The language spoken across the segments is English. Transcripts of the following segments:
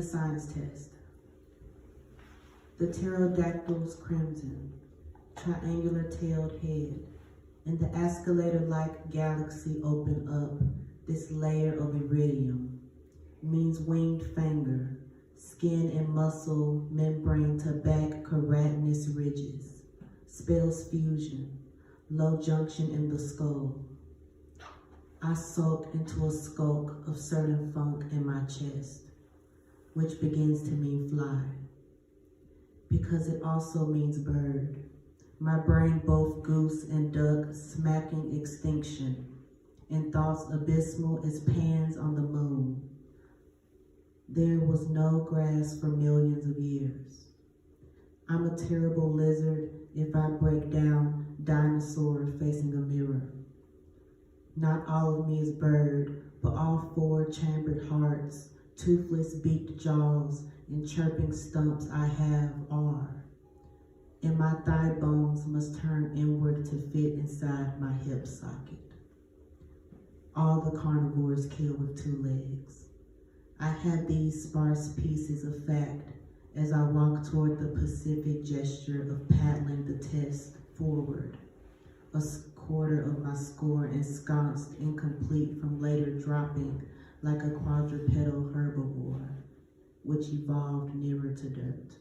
the science test. The pterodactyl's crimson, triangular-tailed head, and the escalator-like galaxy open up this layer of iridium, means winged finger, skin and muscle membrane to back keratinous ridges, spells fusion, low junction in the skull. I sulk into a skulk of certain funk in my chest, which begins to mean fly, because it also means bird. My brain both goose and duck smacking extinction, and thoughts abysmal as pans on the moon. There was no grass for millions of years. I'm a terrible lizard if I break down dinosaur facing a mirror. Not all of me is bird, but all four chambered hearts, toothless beaked jaws, and chirping stumps I have are. And my thigh bones must turn inward to fit inside my hip socket. All the carnivores kill with 2 legs. I have these sparse pieces of fact as I walk toward the Pacific gesture of paddling the test forward, a quarter of my score ensconced incomplete from later dropping like a quadrupedal herbivore, which evolved nearer to dirt.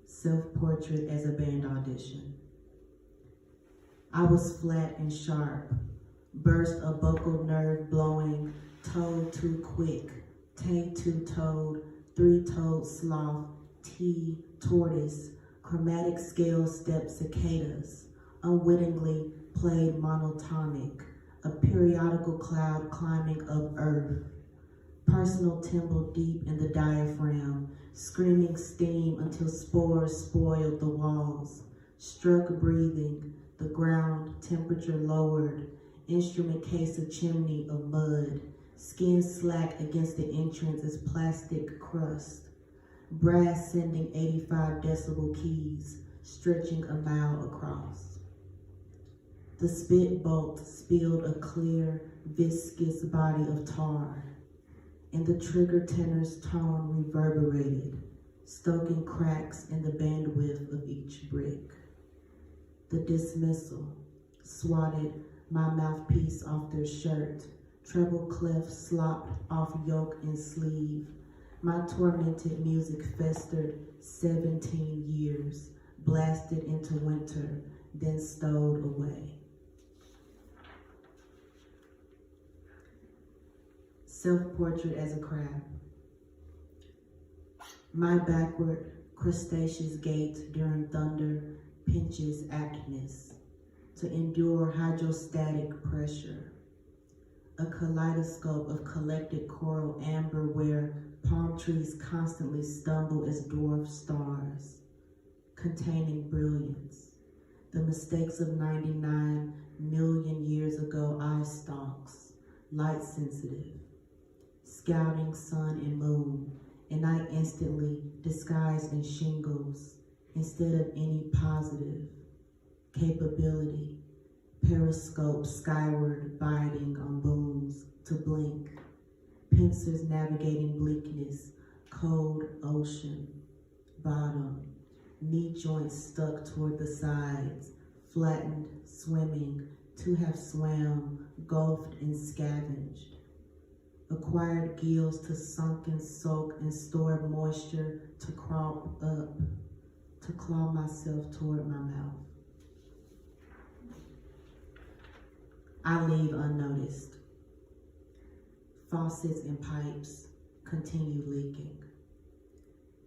Self-portrait as a band audition. I was flat and sharp, burst a buccal nerve blowing, toe too quick, tay two-toed, three-toed sloth, T, tortoise, chromatic scale step cicadas, unwittingly played monotonic, a periodical cloud climbing up earth, personal timbre deep in the diaphragm, screaming steam until spores spoiled the walls, struck breathing, the ground temperature lowered, instrument case a chimney of mud, skin slack against the entrance as plastic crust, brass sending 85 decibel keys, stretching a mile across. The spit bolt spilled a clear, viscous body of tar, and the trigger tenor's tone reverberated, stoking cracks in the bandwidth of each brick. The dismissal swatted my mouthpiece off their shirt, treble clef slopped off yoke and sleeve. My tormented music festered 17 years, blasted into winter, then stowed away. Self-portrait as a crab. My backward crustaceous gait during thunder pinches aptness to endure hydrostatic pressure, a kaleidoscope of collected coral amber where palm trees constantly stumble as dwarf stars, containing brilliance, the mistakes of 99 million years ago eye stalks, light sensitive, scouting sun and moon, and I instantly disguised in shingles instead of any positive capability, periscope skyward biting on booms to blink, pincers navigating bleakness, cold ocean, bottom, knee joints stuck toward the sides, flattened, swimming, to have swam, gulfed and scavenged, acquired gills to sunken soak and stored moisture to crop up, to claw myself toward my mouth. I leave unnoticed. Faucets and pipes continue leaking.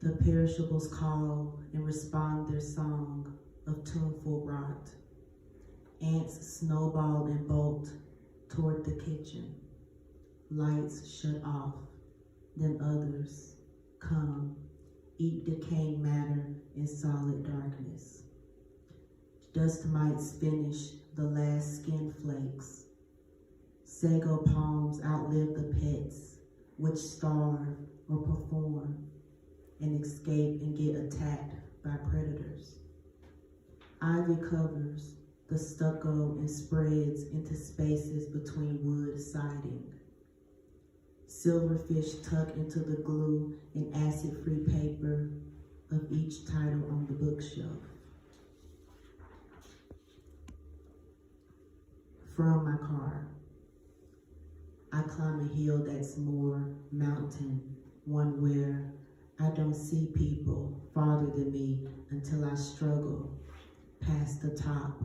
The perishables call and respond their song of tuneful rot. Ants snowball and bolt toward the kitchen. Lights shut off, then others come, eat decaying matter in solid darkness. Dust mites finish the last skin flakes. Sago palms outlive the pets, which starve or perform and escape and get attacked by predators. Ivy covers the stucco and spreads into spaces between wood siding. Silverfish tucked into the glue and acid-free paper of each title on the bookshelf. From my car, I climb a hill that's more mountain, one where I don't see people farther than me until I struggle past the top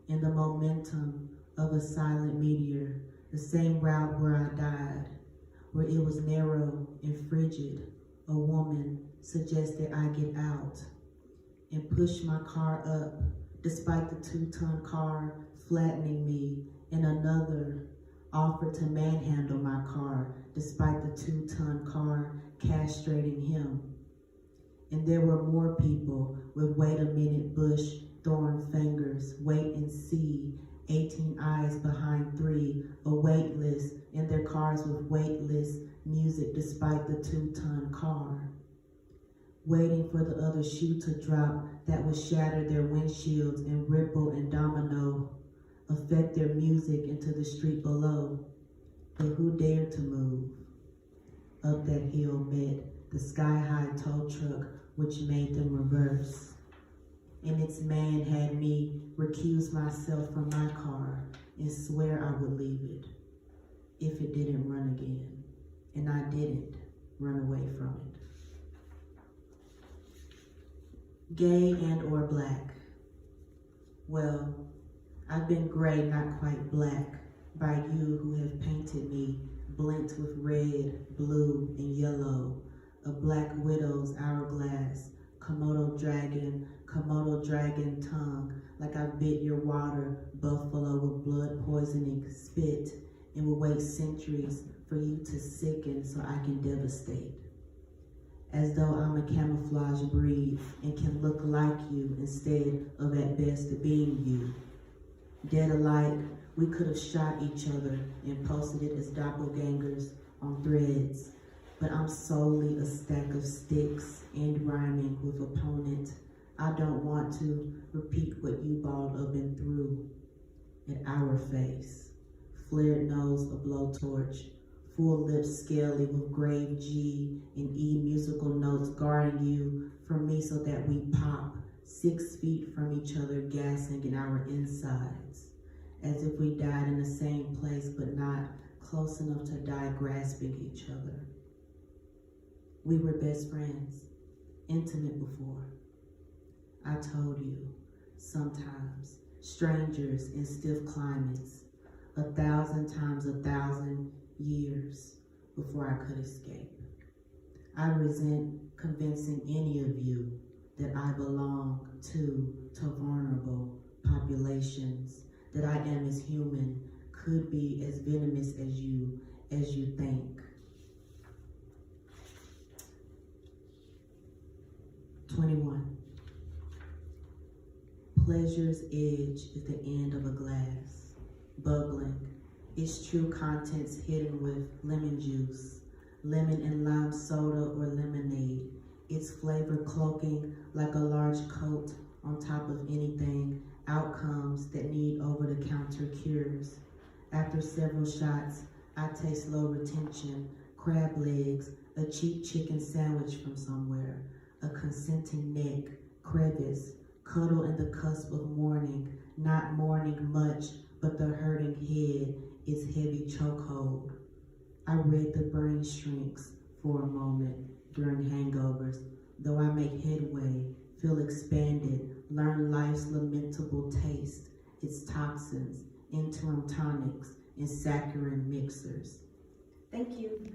in the momentum of a silent meteor, the same route where I died, where it was narrow and frigid. A woman suggested I get out and push my car up, despite the 2-ton car flattening me, and another offered to manhandle my car, despite the 2-ton car castrating him. And there were more people with wait a minute bush, thorn fingers, wait and see, 18 eyes behind 3, a wait list, in their cars with weightless music despite the 2-ton car. Waiting for the other shoe to drop that would shatter their windshields and ripple and domino, affect their music into the street below. But who dared to move? Up that hill met the sky-high tow truck which made them reverse. And its man had me recuse myself from my car and swear I would leave it if it didn't run again. And I didn't run away from it. Gay and or black. Well, I've been gray, not quite black, by you who have painted me blent with red, blue, and yellow, a black widow's hourglass, Komodo dragon tongue, like I bit your water buffalo with blood poisoning spit, and will wait centuries for you to sicken so I can devastate. As though I'm a camouflage breed and can look like you instead of at best being you. Dead alike, we could have shot each other and posted it as doppelgangers on threads, but I'm solely a stack of sticks and rhyming with opponent. I don't want to repeat what you balled up and through at our face. Flared nose, a blowtorch, full lips scaly with grave G and E musical notes guarding you from me so that we pop 6 feet from each other, gassing in our insides, as if we died in the same place but not close enough to die grasping each other. We were best friends, intimate before. I told you, sometimes, strangers in stiff climates, 1,000 times 1,000 years before I could escape. I resent convincing any of you that I belong to vulnerable populations, that I am as human, could be as venomous as you think. 21. Pleasure's edge is the end of a glass, bubbling, its true contents hidden with lemon juice, lemon and lime soda or lemonade, its flavor cloaking like a large coat on top of anything, outcomes that need over-the-counter cures. After several shots, I taste low retention, crab legs, a cheap chicken sandwich from somewhere, a consenting neck, crevice, cuddle in the cusp of morning, not mourning much, but the hurting head is heavy chokehold. I read the brain shrinks for a moment during hangovers, though I make headway, feel expanded, learn life's lamentable taste, its toxins, interim tonics, and saccharine mixers. Thank you.